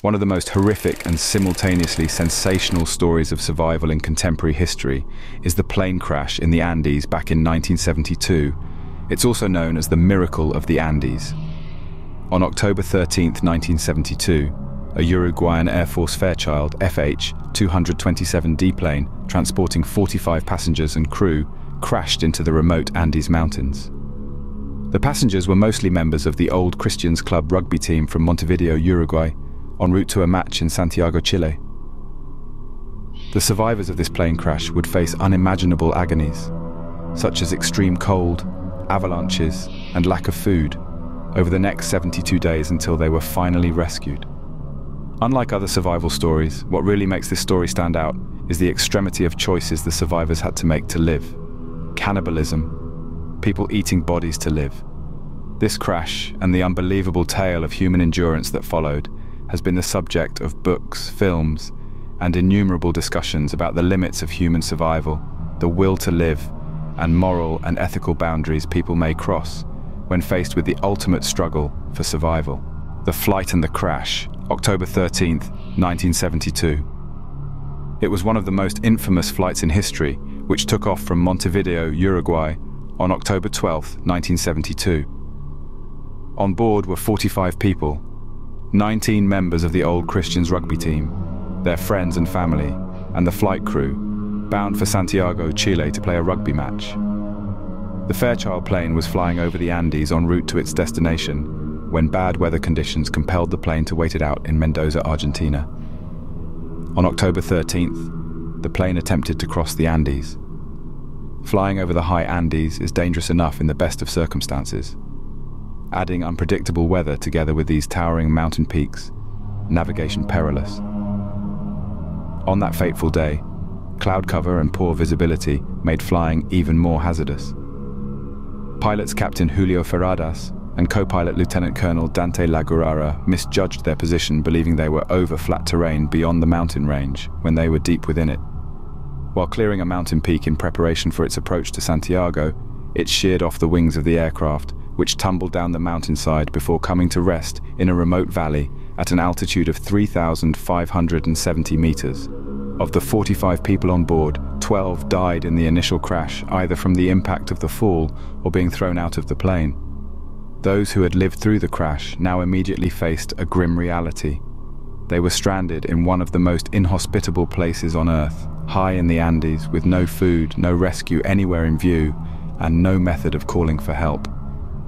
One of the most horrific and simultaneously sensational stories of survival in contemporary history is the plane crash in the Andes back in 1972. It's also known as the Miracle of the Andes. On October 13, 1972, a Uruguayan Air Force Fairchild FH-227D plane transporting 45 passengers and crew crashed into the remote Andes Mountains. The passengers were mostly members of the Old Christians Club rugby team from Montevideo, Uruguay, en route to a match in Santiago, Chile. The survivors of this plane crash would face unimaginable agonies, such as extreme cold, avalanches, and lack of food, over the next 72 days until they were finally rescued. Unlike other survival stories, what really makes this story stand out is the extremity of choices the survivors had to make to live. Cannibalism, people eating bodies to live. This crash, and the unbelievable tale of human endurance that followed, has been the subject of books, films, and innumerable discussions about the limits of human survival, the will to live, and moral and ethical boundaries people may cross when faced with the ultimate struggle for survival. The Flight and the Crash, October 13, 1972. It was one of the most infamous flights in history, which took off from Montevideo, Uruguay, on October 12, 1972. On board were 45 people, 19 members of the Old Christians rugby team, their friends and family, and the flight crew, bound for Santiago, Chile to play a rugby match. The Fairchild plane was flying over the Andes en route to its destination when bad weather conditions compelled the plane to wait it out in Mendoza, Argentina. On October 13th, the plane attempted to cross the Andes. Flying over the high Andes is dangerous enough in the best of circumstances. Adding unpredictable weather together with these towering mountain peaks, navigation perilous. On that fateful day, cloud cover and poor visibility made flying even more hazardous. Pilots Captain Julio Ferradas and co-pilot Lieutenant Colonel Dante Lagurara misjudged their position, believing they were over flat terrain beyond the mountain range when they were deep within it. While clearing a mountain peak in preparation for its approach to Santiago, it sheared off the wings of the aircraft, which tumbled down the mountainside before coming to rest in a remote valley at an altitude of 3,570 meters. Of the 45 people on board, 12 died in the initial crash, either from the impact of the fall or being thrown out of the plane. Those who had lived through the crash now immediately faced a grim reality. They were stranded in one of the most inhospitable places on Earth, high in the Andes, with no food, no rescue anywhere in view, and no method of calling for help.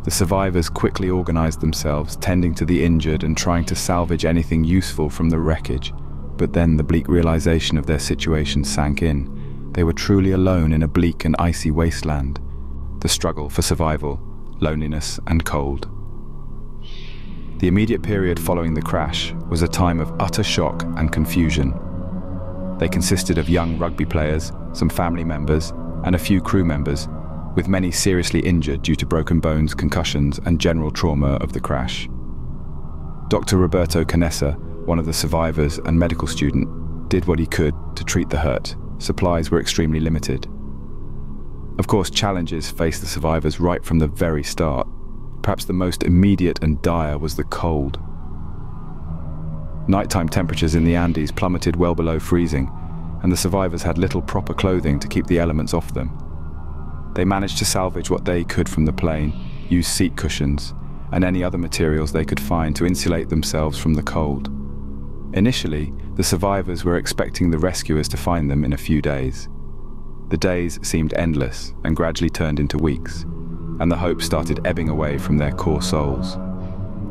The survivors quickly organized themselves, tending to the injured and trying to salvage anything useful from the wreckage. But then the bleak realization of their situation sank in. They were truly alone in a bleak and icy wasteland. The struggle for survival, loneliness, and cold. The immediate period following the crash was a time of utter shock and confusion. They consisted of young rugby players, some family members, and a few crew members, with many seriously injured due to broken bones, concussions, and general trauma of the crash. Dr. Roberto Canessa, one of the survivors and medical student, did what he could to treat the hurt. Supplies were extremely limited. Of course, challenges faced the survivors right from the very start. Perhaps the most immediate and dire was the cold. Nighttime temperatures in the Andes plummeted well below freezing, and the survivors had little proper clothing to keep the elements off them. They managed to salvage what they could from the plane, use seat cushions, and any other materials they could find to insulate themselves from the cold. Initially, the survivors were expecting the rescuers to find them in a few days. The days seemed endless and gradually turned into weeks, and the hope started ebbing away from their core souls.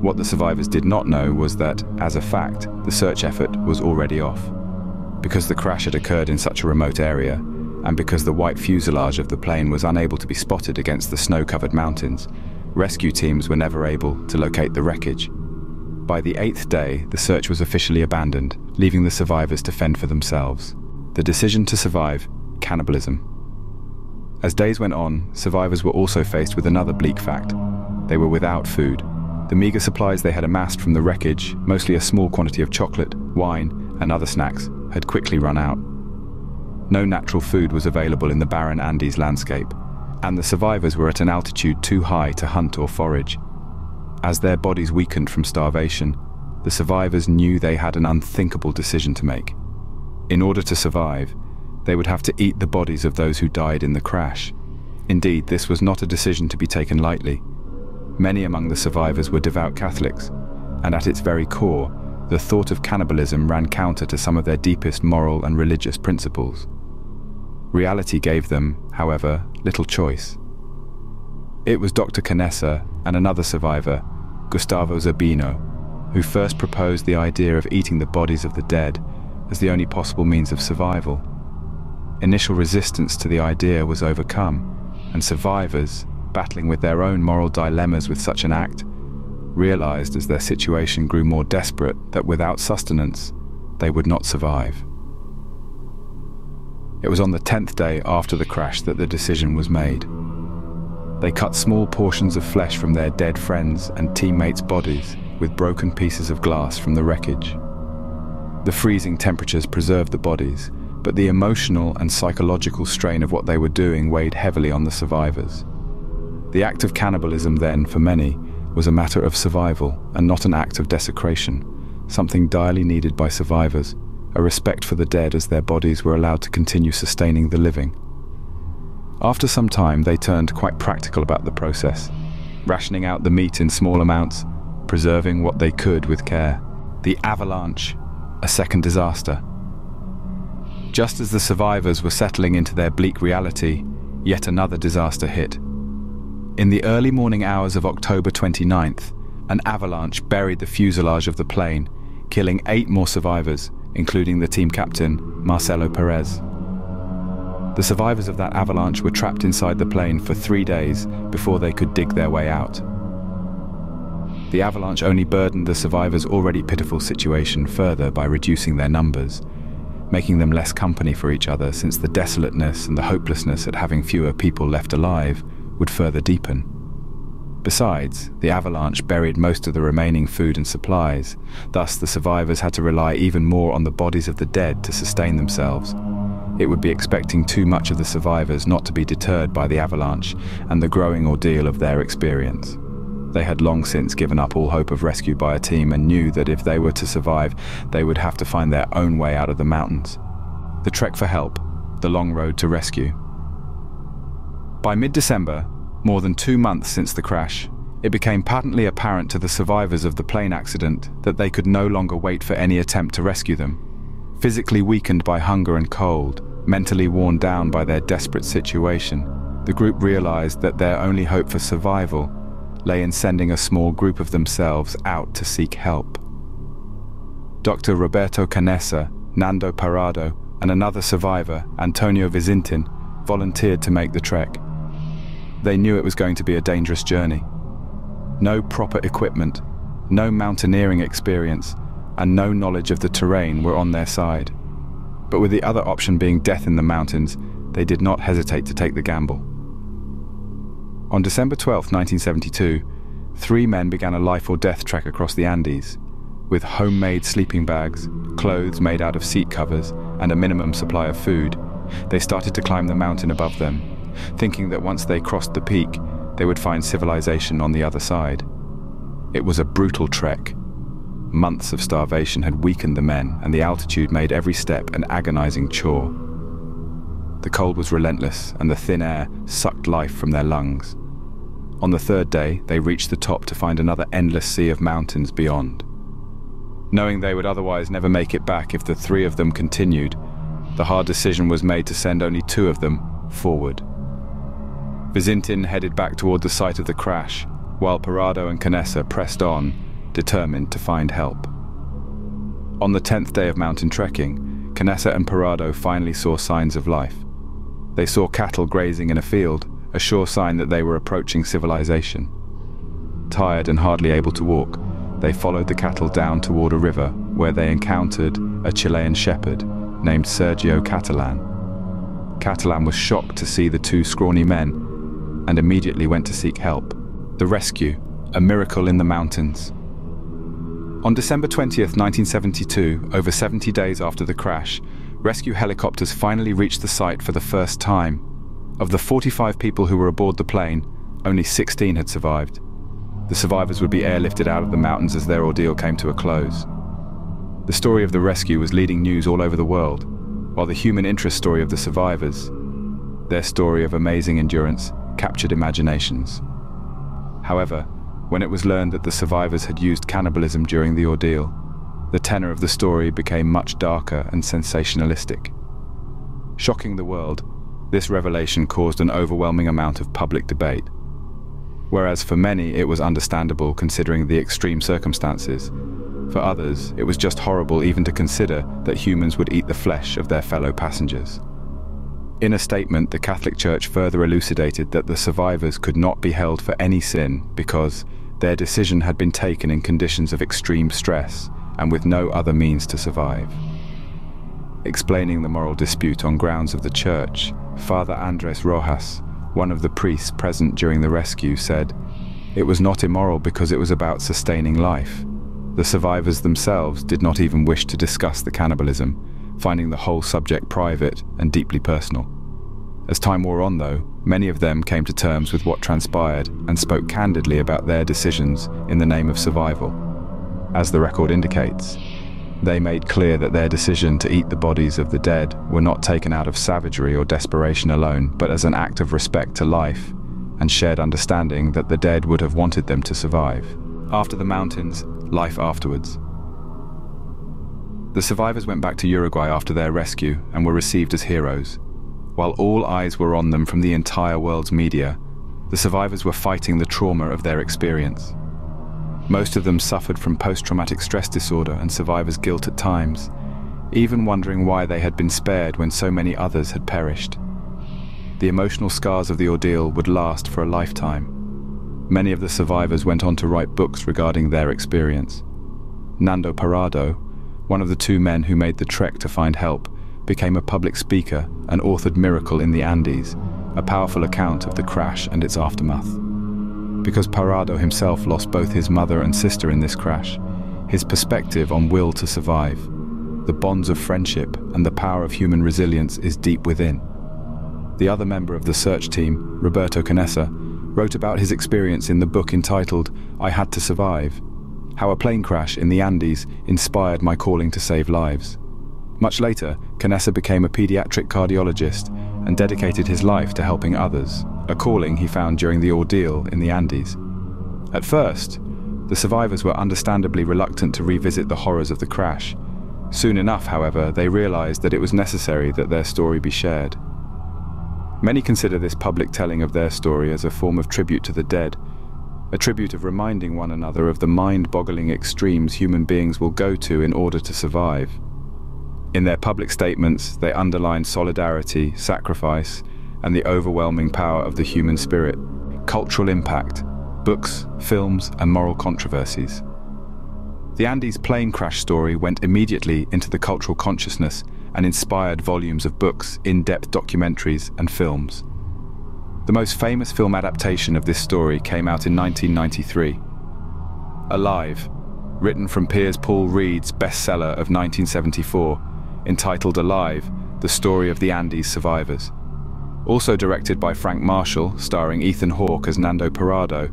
What the survivors did not know was that, as a fact, the search effort was already off. Because the crash had occurred in such a remote area, and because the white fuselage of the plane was unable to be spotted against the snow-covered mountains, rescue teams were never able to locate the wreckage. By the 8th day, the search was officially abandoned, leaving the survivors to fend for themselves. The decision to survive: cannibalism. As days went on, survivors were also faced with another bleak fact. They were without food. The meager supplies they had amassed from the wreckage, mostly a small quantity of chocolate, wine, and other snacks, had quickly run out. No natural food was available in the barren Andes landscape, and the survivors were at an altitude too high to hunt or forage. As their bodies weakened from starvation, the survivors knew they had an unthinkable decision to make. In order to survive, they would have to eat the bodies of those who died in the crash. Indeed, this was not a decision to be taken lightly. Many among the survivors were devout Catholics, and at its very core, the thought of cannibalism ran counter to some of their deepest moral and religious principles. Reality gave them, however, little choice. It was Dr. Canessa and another survivor, Gustavo Zerbino, who first proposed the idea of eating the bodies of the dead as the only possible means of survival. Initial resistance to the idea was overcome, and survivors, battling with their own moral dilemmas with such an act, realized as their situation grew more desperate that without sustenance, they would not survive. It was on the 10th day after the crash that the decision was made. They cut small portions of flesh from their dead friends' and teammates' bodies with broken pieces of glass from the wreckage. The freezing temperatures preserved the bodies, but the emotional and psychological strain of what they were doing weighed heavily on the survivors. The act of cannibalism then, for many, was a matter of survival and not an act of desecration, something direly needed by survivors, a respect for the dead as their bodies were allowed to continue sustaining the living. After some time, they turned quite practical about the process, rationing out the meat in small amounts, preserving what they could with care. The Avalanche, a second disaster. Just as the survivors were settling into their bleak reality, yet another disaster hit. In the early morning hours of October 29th, an avalanche buried the fuselage of the plane, killing 8 more survivors, including the team captain, Marcelo Perez. The survivors of that avalanche were trapped inside the plane for 3 days before they could dig their way out. The avalanche only burdened the survivors' already pitiful situation further by reducing their numbers, making them less company for each other, since the desolateness and the hopelessness at having fewer people left alive would further deepen. Besides, the avalanche buried most of the remaining food and supplies, thus the survivors had to rely even more on the bodies of the dead to sustain themselves. It would be expecting too much of the survivors not to be deterred by the avalanche and the growing ordeal of their experience. They had long since given up all hope of rescue by a team and knew that if they were to survive, they would have to find their own way out of the mountains. The trek for help, the long road to rescue. By mid-December, more than 2 months since the crash, it became patently apparent to the survivors of the plane accident that they could no longer wait for any attempt to rescue them. Physically weakened by hunger and cold, mentally worn down by their desperate situation, the group realized that their only hope for survival lay in sending a small group of themselves out to seek help. Dr. Roberto Canessa, Nando Parrado, and another survivor, Antonio Vizintin, volunteered to make the trek. They knew it was going to be a dangerous journey. No proper equipment, no mountaineering experience, and no knowledge of the terrain were on their side. But with the other option being death in the mountains, they did not hesitate to take the gamble. On December 12, 1972, 3 men began a life-or-death trek across the Andes. With homemade sleeping bags, clothes made out of seat covers, and a minimum supply of food, they started to climb the mountain above them, thinking that once they crossed the peak, they would find civilization on the other side. It was a brutal trek. Months of starvation had weakened the men, and the altitude made every step an agonizing chore. The cold was relentless, and the thin air sucked life from their lungs. On the 3rd day, they reached the top to find another endless sea of mountains beyond. Knowing they would otherwise never make it back if the 3 of them continued, the hard decision was made to send only 2 of them forward. Vizintin headed back toward the site of the crash, while Parrado and Canessa pressed on, determined to find help. On the 10th day of mountain trekking, Canessa and Parrado finally saw signs of life. They saw cattle grazing in a field, a sure sign that they were approaching civilization. Tired and hardly able to walk, they followed the cattle down toward a river where they encountered a Chilean shepherd named Sergio Catalan. Catalan was shocked to see the 2 scrawny men and immediately went to seek help. The rescue, a miracle in the mountains. On December 20th, 1972, over 70 days after the crash, rescue helicopters finally reached the site for the first time. Of the 45 people who were aboard the plane, only 16 had survived. The survivors would be airlifted out of the mountains as their ordeal came to a close. The story of the rescue was leading news all over the world, while the human interest story of the survivors, their story of amazing endurance, captured imaginations. However, when it was learned that the survivors had used cannibalism during the ordeal, the tenor of the story became much darker and sensationalistic. Shocking the world, this revelation caused an overwhelming amount of public debate. Whereas for many it was understandable considering the extreme circumstances, for others it was just horrible even to consider that humans would eat the flesh of their fellow passengers. In a statement, the Catholic Church further elucidated that the survivors could not be held for any sin because their decision had been taken in conditions of extreme stress and with no other means to survive. Explaining the moral dispute on grounds of the Church, Father Andres Rojas, one of the priests present during the rescue, said, "It was not immoral because it was about sustaining life." The survivors themselves did not even wish to discuss the cannibalism, finding the whole subject private and deeply personal. As time wore on though, many of them came to terms with what transpired and spoke candidly about their decisions in the name of survival. As the record indicates, they made clear that their decision to eat the bodies of the dead were not taken out of savagery or desperation alone, but as an act of respect to life and shared understanding that the dead would have wanted them to survive. After the mountains, life afterwards. The survivors went back to Uruguay after their rescue and were received as heroes. While all eyes were on them from the entire world's media, the survivors were fighting the trauma of their experience. Most of them suffered from post-traumatic stress disorder and survivor's guilt at times, even wondering why they had been spared when so many others had perished. The emotional scars of the ordeal would last for a lifetime. Many of the survivors went on to write books regarding their experience. Nando Parrado, one of the two men who made the trek to find help, became a public speaker and authored Miracle in the Andes, a powerful account of the crash and its aftermath. Because Parrado himself lost both his mother and sister in this crash, his perspective on will to survive, the bonds of friendship and the power of human resilience is deep within. The other member of the search team, Roberto Canessa, wrote about his experience in the book entitled I Had to Survive, how a plane crash in the Andes inspired my calling to save lives. Much later, Canessa became a pediatric cardiologist and dedicated his life to helping others, a calling he found during the ordeal in the Andes. At first, the survivors were understandably reluctant to revisit the horrors of the crash. Soon enough, however, they realized that it was necessary that their story be shared. Many consider this public telling of their story as a form of tribute to the dead, a tribute of reminding one another of the mind-boggling extremes human beings will go to in order to survive. In their public statements, they underline solidarity, sacrifice, and the overwhelming power of the human spirit, cultural impact, books, films, and moral controversies. The Andes plane crash story went immediately into the cultural consciousness and inspired volumes of books, in-depth documentaries, and films. The most famous film adaptation of this story came out in 1993. Alive, written from Piers Paul Reed's bestseller of 1974, entitled Alive, The Story of the Andes Survivors. Also directed by Frank Marshall, starring Ethan Hawke as Nando Parrado,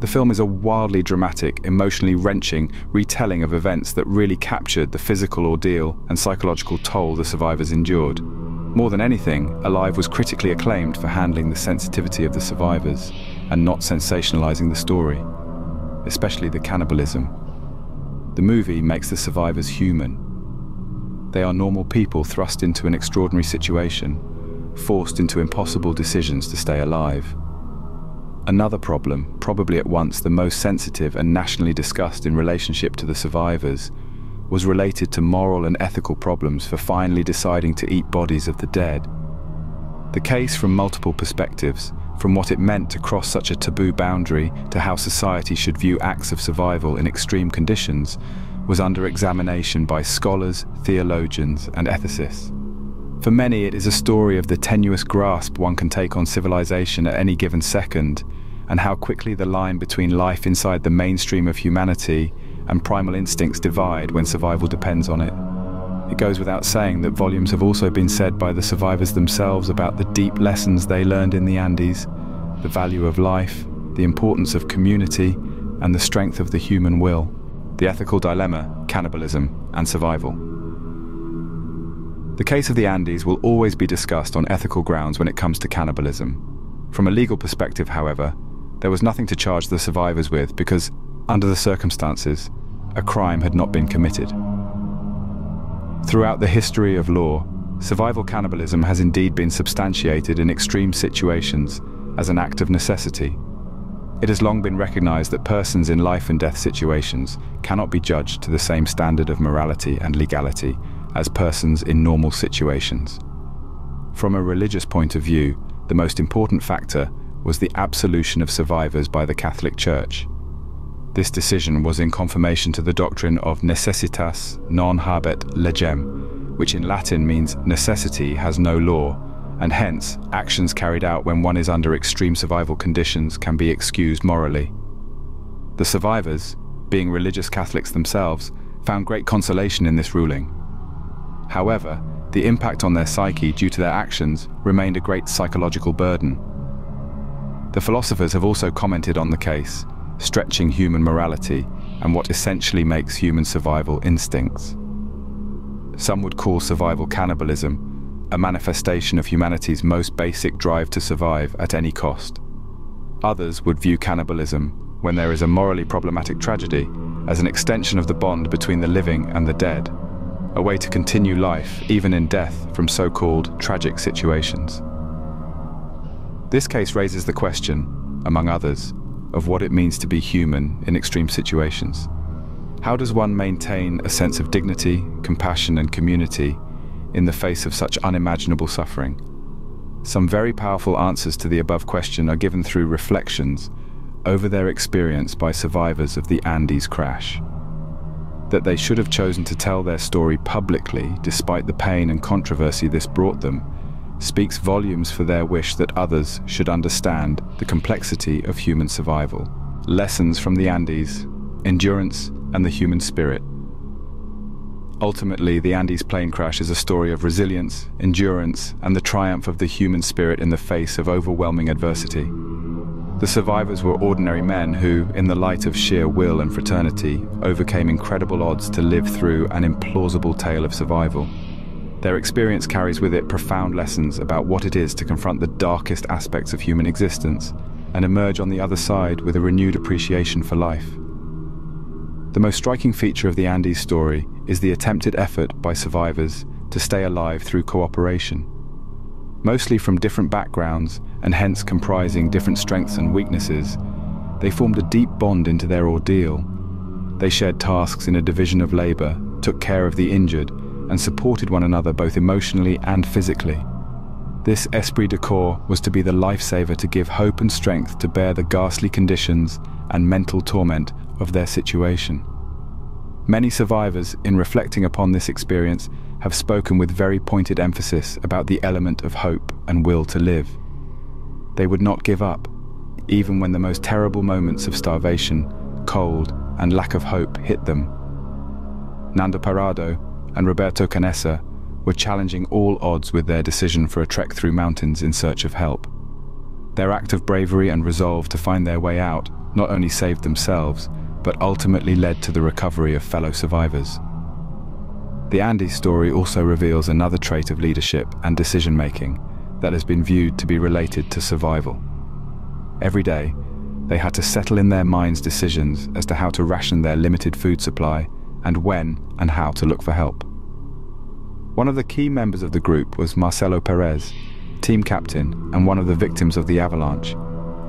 the film is a wildly dramatic, emotionally wrenching retelling of events that really captured the physical ordeal and psychological toll the survivors endured. More than anything, Alive was critically acclaimed for handling the sensitivity of the survivors and not sensationalizing the story, especially the cannibalism. The movie makes the survivors human. They are normal people thrust into an extraordinary situation, forced into impossible decisions to stay alive. Another problem, probably at once the most sensitive and nationally discussed in relationship to the survivors, was related to moral and ethical problems for finally deciding to eat bodies of the dead. The case from multiple perspectives, from what it meant to cross such a taboo boundary to how society should view acts of survival in extreme conditions, was under examination by scholars, theologians, and ethicists. For many, it is a story of the tenuous grasp one can take on civilization at any given second, and how quickly the line between life inside the mainstream of humanity and primal instincts divide when survival depends on it. It goes without saying that volumes have also been said by the survivors themselves about the deep lessons they learned in the Andes, the value of life, the importance of community, and the strength of the human will. The ethical dilemma, cannibalism, and survival. The case of the Andes will always be discussed on ethical grounds when it comes to cannibalism. From a legal perspective, however, there was nothing to charge the survivors with because, under the circumstances, a crime had not been committed. Throughout the history of law, survival cannibalism has indeed been substantiated in extreme situations as an act of necessity. It has long been recognized that persons in life and death situations cannot be judged to the same standard of morality and legality as persons in normal situations. From a religious point of view, the most important factor was the absolution of survivors by the Catholic Church. This decision was in confirmation to the doctrine of necessitas non habet legem, which in Latin means necessity has no law, and hence actions carried out when one is under extreme survival conditions can be excused morally. The survivors, being religious Catholics themselves, found great consolation in this ruling. However, the impact on their psyche due to their actions remained a great psychological burden. The philosophers have also commented on the case, stretching human morality and what essentially makes human survival instincts. Some would call survival cannibalism a manifestation of humanity's most basic drive to survive at any cost. Others would view cannibalism, when there is a morally problematic tragedy, as an extension of the bond between the living and the dead, a way to continue life even in death from so-called tragic situations. This case raises the question, among others, of what it means to be human in extreme situations. How does one maintain a sense of dignity, compassion, and community in the face of such unimaginable suffering? Some very powerful answers to the above question are given through reflections over their experience by survivors of the Andes crash. That they should have chosen to tell their story publicly, despite the pain and controversy this brought them, speaks volumes for their wish that others should understand the complexity of human survival. Lessons from the Andes, endurance, and the human spirit. Ultimately, the Andes plane crash is a story of resilience, endurance, and the triumph of the human spirit in the face of overwhelming adversity. The survivors were ordinary men who, in the light of sheer will and fraternity, overcame incredible odds to live through an implausible tale of survival. Their experience carries with it profound lessons about what it is to confront the darkest aspects of human existence and emerge on the other side with a renewed appreciation for life. The most striking feature of the Andes story is the attempted effort by survivors to stay alive through cooperation. Mostly from different backgrounds and hence comprising different strengths and weaknesses, they formed a deep bond into their ordeal. They shared tasks in a division of labor, took care of the injured, and supported one another both emotionally and physically. This esprit de corps was to be the lifesaver to give hope and strength to bear the ghastly conditions and mental torment of their situation. Many survivors, in reflecting upon this experience, have spoken with very pointed emphasis about the element of hope and will to live. They would not give up, even when the most terrible moments of starvation, cold, and lack of hope hit them. Nando Parrado and Roberto Canessa were challenging all odds with their decision for a trek through mountains in search of help. Their act of bravery and resolve to find their way out not only saved themselves, but ultimately led to the recovery of fellow survivors. The Andes story also reveals another trait of leadership and decision-making that has been viewed to be related to survival. Every day, they had to settle in their minds decisions as to how to ration their limited food supply and when and how to look for help. One of the key members of the group was Marcelo Perez, team captain and one of the victims of the avalanche,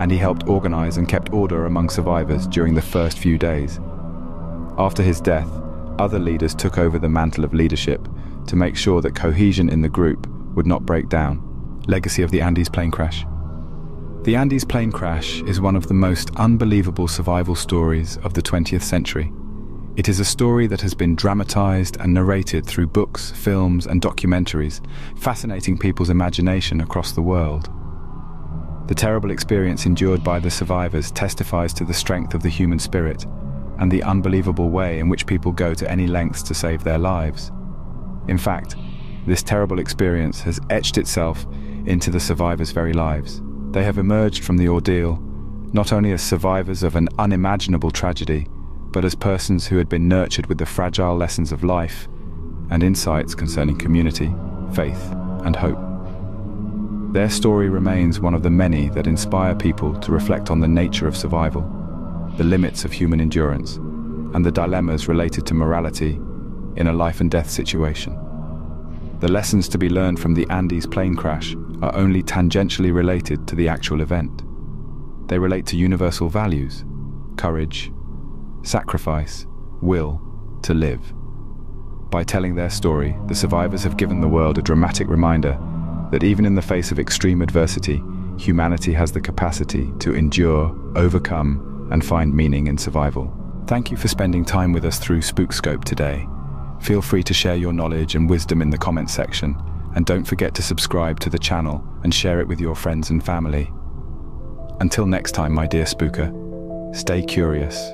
and he helped organize and kept order among survivors during the first few days. After his death, other leaders took over the mantle of leadership to make sure that cohesion in the group would not break down. Legacy of the Andes plane crash. The Andes plane crash is one of the most unbelievable survival stories of the 20th century. It is a story that has been dramatized and narrated through books, films, and documentaries, fascinating people's imagination across the world. The terrible experience endured by the survivors testifies to the strength of the human spirit and the unbelievable way in which people go to any lengths to save their lives. In fact, this terrible experience has etched itself into the survivors' very lives. They have emerged from the ordeal, not only as survivors of an unimaginable tragedy, but as persons who had been nurtured with the fragile lessons of life and insights concerning community, faith, and hope. Their story remains one of the many that inspire people to reflect on the nature of survival, the limits of human endurance, and the dilemmas related to morality in a life and death situation. The lessons to be learned from the Andes plane crash are only tangentially related to the actual event. They relate to universal values: courage, sacrifice, will to live. By telling their story, the survivors have given the world a dramatic reminder that even in the face of extreme adversity, humanity has the capacity to endure, overcome, and find meaning in survival. Thank you for spending time with us through Spookscope today. Feel free to share your knowledge and wisdom in the comments section, and don't forget to subscribe to the channel and share it with your friends and family. Until next time, my dear spooker, stay curious,